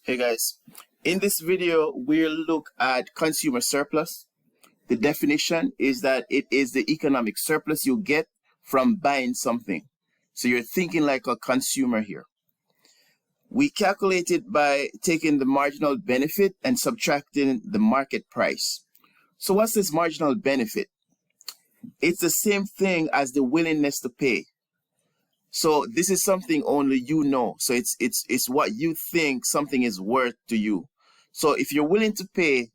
Hey guys, in this video we'll look at consumer surplus. The definition is that it is the economic surplus you get from buying something. So you're thinking like a consumer here. We calculate it by taking the marginal benefit and subtracting the market price. So what's this marginal benefit? It's the same thing as the willingness to pay. So this is something only you know. So it's what you think something is worth to you. So if you're willing to pay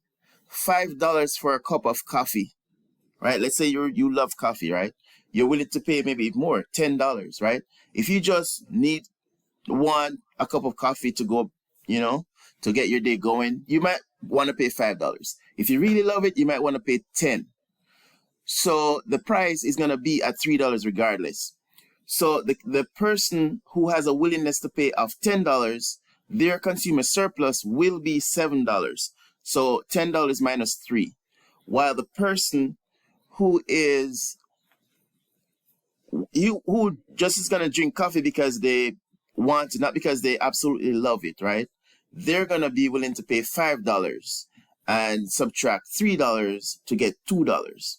$5 for a cup of coffee, right? Let's say you love coffee, right? You're willing to pay maybe more, $10, right? If you just need a cup of coffee to go, to get your day going, you might want to pay $5. If you really love it, you might want to pay 10. So the price is going to be at $3 regardless. So the person who has a willingness to pay of $10, their consumer surplus will be $7. So $10 minus 3. While the person who just is going to drink coffee because they want to, not because they absolutely love it, right? They're going to be willing to pay $5 and subtract $3 to get $2.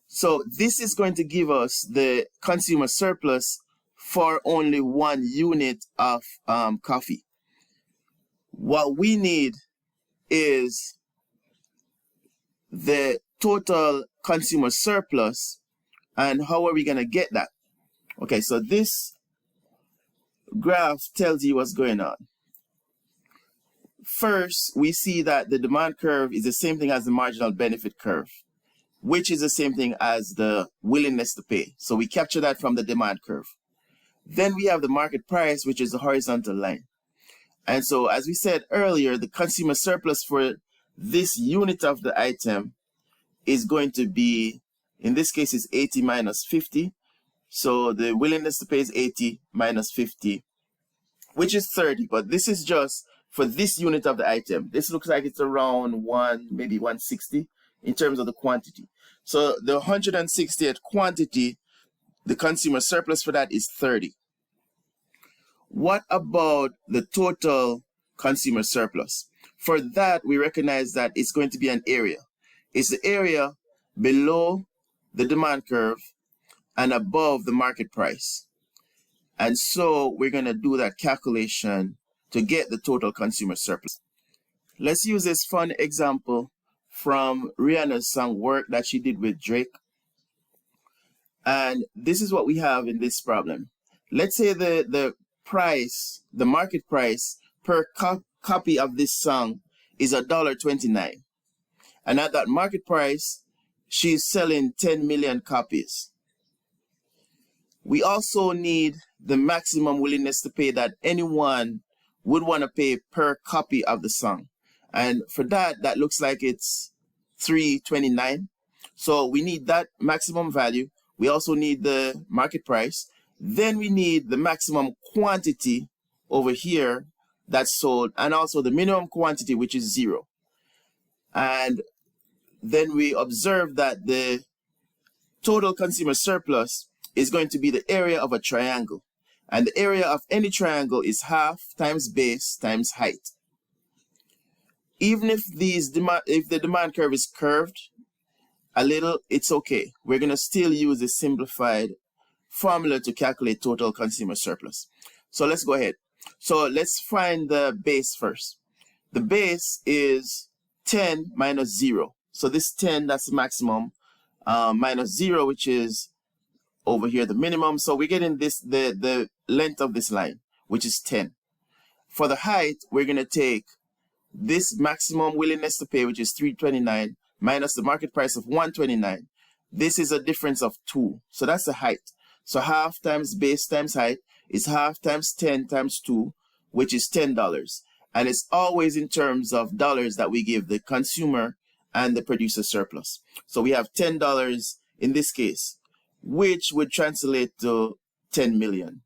So this is going to give us the consumer surplus for only 1 unit of coffee. What we need is the total consumer surplus, and how are we going to get that? Okay, so this graph tells you what's going on. First, we see that the demand curve is the same thing as the marginal benefit curve, which is the same thing as the willingness to pay. So we capture that from the demand curve. Then we have the market price, which is the horizontal line. And so, as we said earlier, the consumer surplus for this unit of the item is going to be, in this case, is 80 minus 50. So the willingness to pay is 80 minus 50, which is 30. But this is just for this unit of the item. This looks like it's around maybe 160 in terms of the quantity. So the 160th quantity, the consumer surplus for that is 30. What about the total consumer surplus? For that, we recognize that it's going to be an area. It's the area below the demand curve and above the market price. And so we're going to do that calculation to get the total consumer surplus. Let's use this fun example from Rihanna's song Work that she did with Drake. And this is what we have in this problem. Let's say the market price per copy of this song is $1.29. And at that market price, she's selling 10 million copies. We also need the maximum willingness to pay that anyone would want to pay per copy of the song. And for that looks like it's $3.29. So we need that maximum value. We also need the market price. Then we need the maximum quantity over here that's sold, and also the minimum quantity, which is 0. And then we observe that the total consumer surplus is going to be the area of a triangle. And the area of any triangle is half times base times height. Even if the demand curve is curved a little, it's okay. We're going to still use the simplified formula to calculate total consumer surplus. So let's go ahead. So let's find the base first. The base is 10 minus 0. So this 10, that's the maximum, minus 0, which is over here, the minimum. So we're getting the length of this line, which is 10. For the height, we're going to take this maximum willingness to pay, which is $3.29, minus the market price of $1.29. This is a difference of 2. So that's the height. So half times base times height is half times 10 times 2, which is $10. And it's always in terms of dollars that we give the consumer and the producer surplus. So we have $10 in this case, which would translate to $10 million.